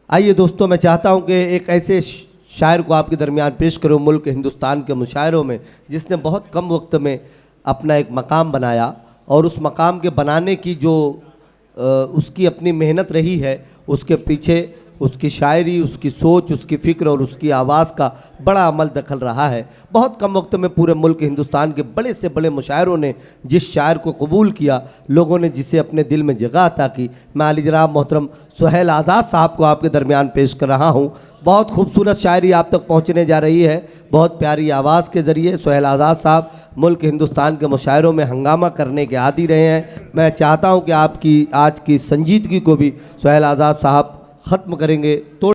आइए दोस्तों, मैं चाहता हूं कि एक ऐसे शायर को आपके दरमियान पेश करूं मुल्क हिंदुस्तान के मुशायरों में, जिसने बहुत कम वक्त में अपना एक मकाम बनाया और उस मकाम के बनाने की जो उसकी अपनी मेहनत रही है, उसके पीछे उसकी शायरी, उसकी सोच, उसकी फ़िक्र और उसकी आवाज़ का बड़ा अमल दखल रहा है। बहुत कम वक्त में पूरे मुल्क हिंदुस्तान के बड़े से बड़े मुशायरों ने जिस शायर को कबूल किया, लोगों ने जिसे अपने दिल में जगह अता की, मैं अली जनाब मोहतरम सुहेल आज़ाद साहब को आपके दरमियान पेश कर रहा हूँ। बहुत खूबसूरत शायरी आप तक पहुँचने जा रही है, बहुत प्यारी आवाज़ के ज़रिए। सुहेल आज़ाद साहब मुल्क हिंदुस्तान के मुशायरों में हंगामा करने के आदी रहे हैं। मैं चाहता हूँ कि आपकी आज की संजीदगी को भी सुहेल आज़ाद साहब ख़त्म करेंगे। तो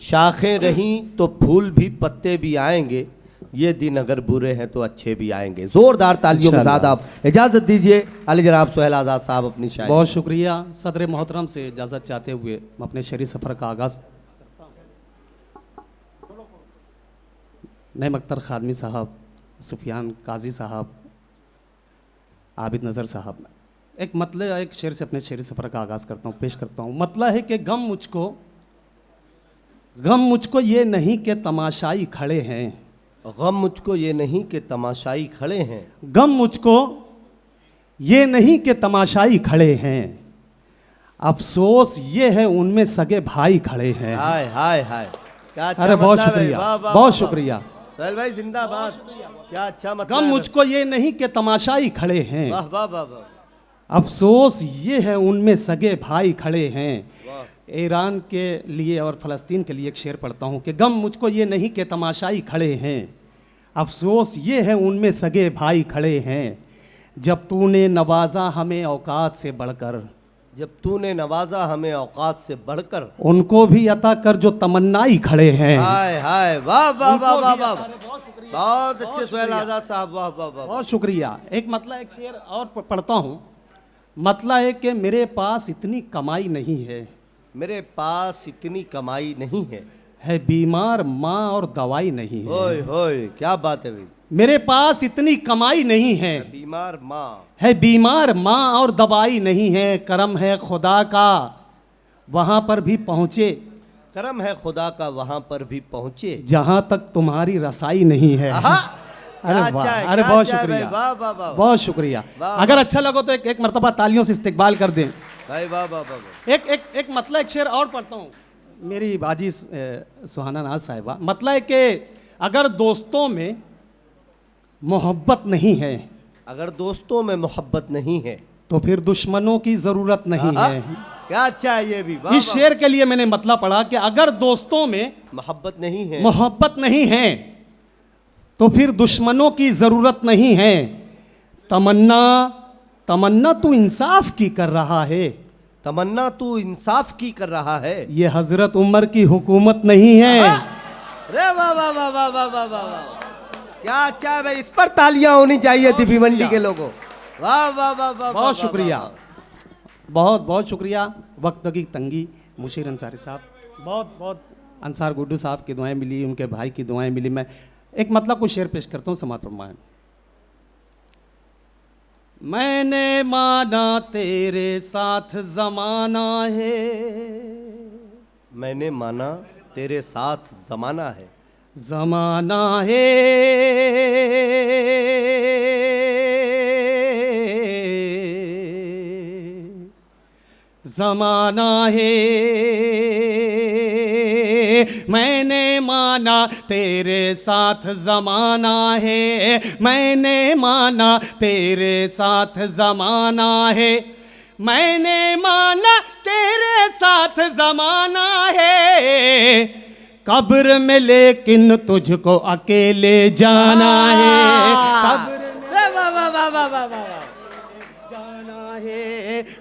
शाखें रहीं तो फूल भी पत्ते भी आएंगे, ये दिन अगर बुरे हैं तो अच्छे भी आएंगे। ज़ोरदार तालियों के साथ आप इजाज़त दीजिए अली जनाब सुहेल आज़ाद साहब अपनी शायरी। बहुत शुक्रिया। सदर मोहतरम से इजाज़त चाहते हुए मैं अपने शहरी सफ़र का आगाज़ नईम अख्तर खादमी साहब, सुफियान काजी साहब, आबिद नज़र साहब, एक मतला एक शेर से अपने शहरी सफ़र का आगाज़ करता हूँ, पेश करता हूँ। मतला है कि गम मुझको ये नहीं कि तमाशाई खड़े हैं, गम मुझको ये नहीं कि तमाशाई खड़े हैं, गम मुझको ये नहीं कि तमाशाई खड़े हैं, अफसोस ये है उनमें सगे भाई खड़े हैं। हाय हाय हाय, क्या अच्छा। अरे बहुत मतलब है। शुक्रिया, वाह, वाह, बहुत वाह। शुक्रिया। सुहेल भाई जिंदाबाद, क्या अच्छा मतलब गम है। मुझको ये नहीं कि तमाशाई खड़े हैं, वाह वाह वाह वाह। अफसोस ये है उनमें सगे भाई खड़े हैं। ईरान के लिए और फ़लस्तीन के लिए एक शेर पढ़ता हूँ कि गम मुझको ये नहीं कि तमाशाई खड़े हैं, अफसोस ये है उनमें सगे भाई खड़े हैं। जब तूने नवाजा हमें औकात से बढ़कर, जब तूने नवाजा हमें औकात से बढ़कर, उनको भी अता कर जो तमन्नाई खड़े हैं। हाय हाय, वाह वाह वाह वाह वाह, बहुत अच्छे सुहेल आज़ाद साहब, वाह वाह वाह। बहुत शुक्रिया। एक मतला एक शेर और पढ़ता हूँ। मतला है कि मेरे पास इतनी कमाई नहीं है, मेरे पास इतनी कमाई नहीं है बीमार माँ और दवाई नहीं है। होय होय, क्या बात है भाई। मेरे पास इतनी कमाई नहीं है, बीमार माँ है बीमार माँ और दवाई नहीं है, करम है खुदा का वहाँ पर भी पहुँचे, करम है खुदा का वहाँ पर भी पहुँचे, जहाँ तक तुम्हारी रसाई नहीं है। अरे क्या अच्छा वाह, है, अरे क्या बहुत अच्छा है शुक्रिया, भाई, वाह वाह वाह बहुत शुक्रिया। वाह, अगर अच्छा लगा तो एक मरतबा तालियों से इस्तकबाल कर दें भाई, वाह वाह वाह वाह। एक मतला एक शेर और पढ़ता हूँ। मेरी बाजी सुहाना नाज साहिबा, मतला है कि अगर दोस्तों में मोहब्बत नहीं है, अगर दोस्तों में मोहब्बत नहीं है तो फिर दुश्मनों की ज़रूरत नहीं है। क्या अच्छा है ये भी, वाह इस वाह। शेर के लिए मैंने मतला पढ़ा कि अगर दोस्तों में मोहब्बत नहीं है, मोहब्बत नहीं है तो फिर दुश्मनों की ज़रूरत नहीं है। तमन्ना तू इंसाफ की कर रहा है, तमन्ना तू इंसाफ की कर रहा है, ये हजरत उमर की हुकूमत नहीं है। अरे वाह वाह वाह वाह वाह वाह वाह वाह, क्या अच्छा है भाई। इस पर तालियां होनी चाहिए थी भिवंडी के लोगों। वाह वाह वाह वाह, बहुत शुक्रिया, बहुत बहुत शुक्रिया। वक्त की तंगी, मुशीर अंसारी साहब, बहुत बहुत अंसार गुड्डू साहब की दुआएं मिली, उनके भाई की दुआएं मिली। मैं एक मतलब कुछ शेर पेश करता हूँ, समात फरमाएं। मैंने माना तेरे साथ ज़माना है, मैंने माना तेरे साथ ज़माना है, ज़माना है ज़माना है। मैंने माना तेरे साथ ज़माना है, मैंने माना तेरे साथ ज़माना है, मैंने माना तेरे साथ ज़माना है, कब्र में लेकिन तुझको अकेले जाना है, कब्र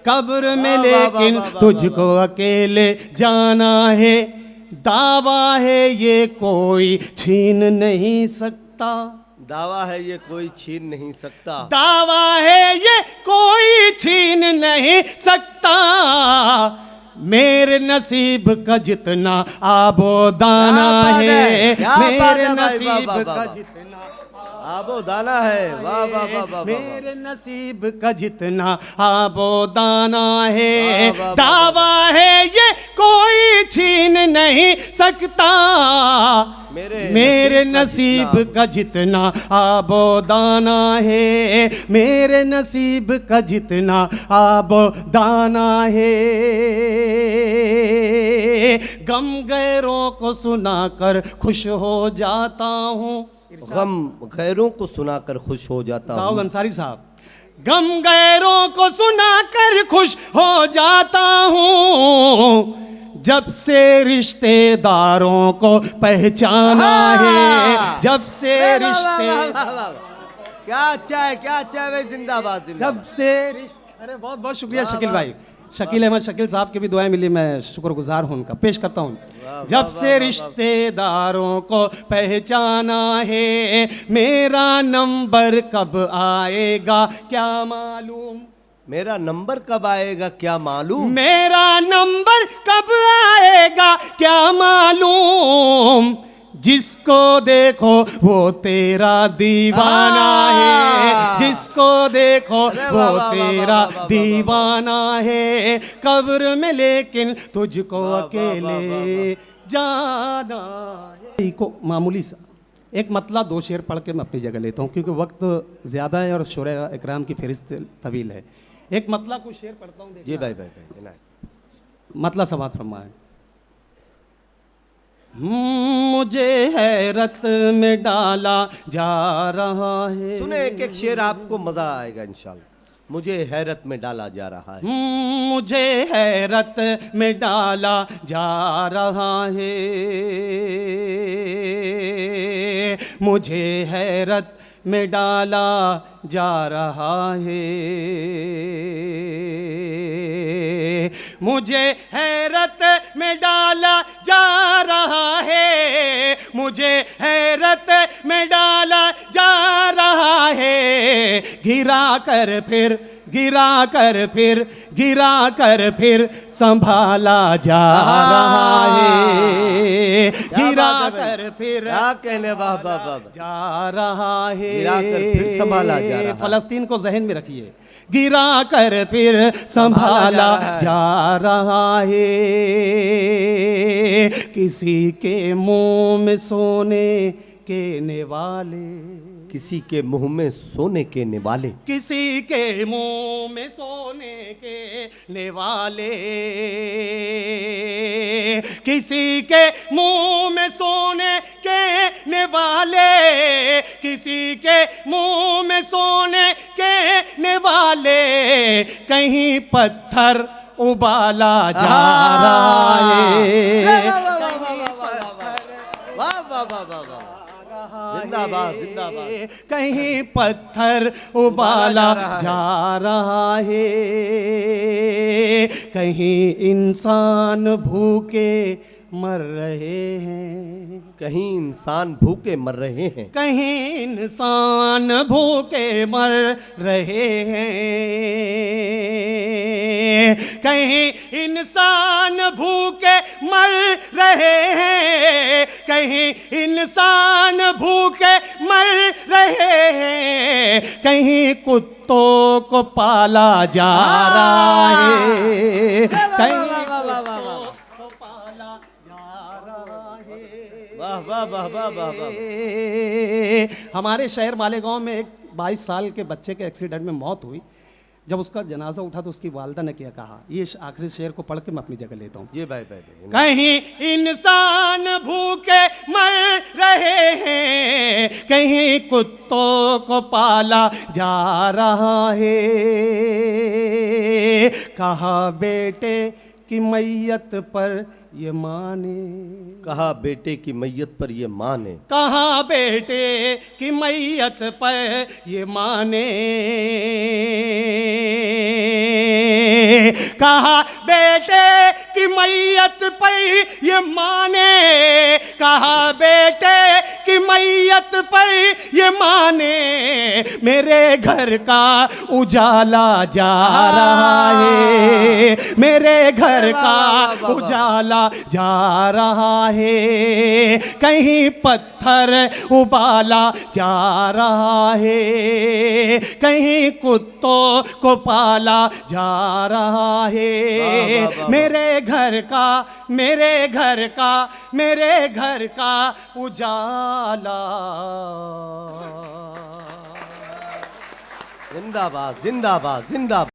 कब्र में लेकिन तुझको अकेले जाना है। दावा है ये कोई छीन नहीं सकता, दावा है ये कोई छीन नहीं सकता, दावा है ये कोई छीन नहीं सकता, मेरे नसीब का जितना आबो दाना है, मेरे नसीब का जितना आबो दाना है, वाह वाह वाह वाह, मेरे नसीब का जितना आबो दाना है, दावा है ये कोई छीन नहीं सकता मेरे नसीब का जितना आबो दाना है, मेरे नसीब का जितना आबो दाना है। गम गैरों को सुनाकर खुश हो जाता हूँ, गम गैरों को सुनाकर खुश हो जाता दाऊद हूँ। अंसारी साहब। गम गैरों को सुनाकर खुश हो जाता हूँ, जब से रिश्तेदारों को पहचाना है, जब से क्या अच्छा है, क्या अच्छा है भाई, जिंदाबाद जिंदाबाद। जब से अरे बहुत बहुत शुक्रिया शकील भाई, शकील अहमद शकील साहब की भी दुआएं मिली, मैं शुक्रगुजार हूं उनका, पेश करता हूं। जब से रिश्तेदारों को पहचाना है, मेरा नंबर कब आएगा क्या मालूम, मेरा नंबर कब आएगा क्या मालूम, मेरा नंबर कब आएगा क्या मालूम, जिसको देखो वो तेरा दीवाना है, जिसको देखो वो तेरा दीवाना है, कब्र में लेकिन तुझको अकेले जाना है। को मामूली सा एक मतला दो शेर पढ़ के मैं अपनी जगह लेता हूँ, क्योंकि वक्त ज़्यादा है और शोरे इकराम की फहरिस्त तवील है। एक मतला कुछ शेर पढ़ता हूँ। जी भाई भाई भाई इनायत। मतला समात फरमाए। मुझे हैरत में डाला जा रहा है। सुने एक एक शेर, आपको मजा आएगा इंशाल्लाह। मुझे हैरत में डाला जा रहा है, मुझे हैरत में डाला जा रहा है, मुझे हैरत में डाला जा रहा है, मुझे हैरत में डाला जा रहा है, मुझे हैरत में डाला जा रहा है, गिरा कर फिर गिरा कर फिर गिरा कर फिर संभाला जा रहा है, गिरा कर फिर क्या कहने, वाह वाह वाह, जा रहा है, गिरा कर फिर संभाला जा रहा है। फलस्तीन को जहन में रखिए, गिरा कर फिर संभाला जा रहा है, किसी के मुंह में सोने के निवाले, किसी के मुंह में सोने के निवाले, किसी के मुंह में सोने के निवाले, किसी के मुंह में सोने के निवाले, किसी के मुंह में सोने के निवाले, कहीं पत्थर उबाला जा रहा है, वाह वाह वाह वाह वाह, जिंदाबाद जिंदाबाद। कहीं पत्थर उबाला जा रहा है, कहीं इंसान भूखे मर रहे हैं, कहीं इंसान भूखे मर रहे हैं, कहीं इंसान भूखे मर रहे हैं, कहीं इंसान भूखे मर रहे हैं, कहीं इंसान भूखे मर रहे हैं, कहीं कुत्तों को पाला जा रहा है, कहीं वाह वाह वाह वाह वाह वाह। हमारे शहर मालेगांव में एक 22 साल के बच्चे के एक्सीडेंट में मौत हुई। जब उसका जनाजा उठा तो उसकी वालदा ने क्या कहा, ये आखिरी शेर को पढ़ के मैं अपनी जगह लेता हूँ। जी भाई भाई भाई। कहीं इंसान भूखे मर रहे हैं, कहीं कुत्तों को पाला जा रहा है, कहा बेटे की मैयत पर ये माने, कहा बेटे की मैयत पर ये माने, कहा बेटे की मैयत पर ये माने, कहा बेटे की मैयत पर ये माने, कहा बेटे की मैयत पर ये माने मेरे घर का उजाला जा रहा है, मेरे घर का उजाला जा रहा है। कहीं पत्थर उबाला जा रहा है, कहीं कुत्तों को पाला जा रहा है। मेरे घर का, मेरे घर का, मेरे घर का उजाला। जिंदाबाद जिंदाबाद जिंदाबाद।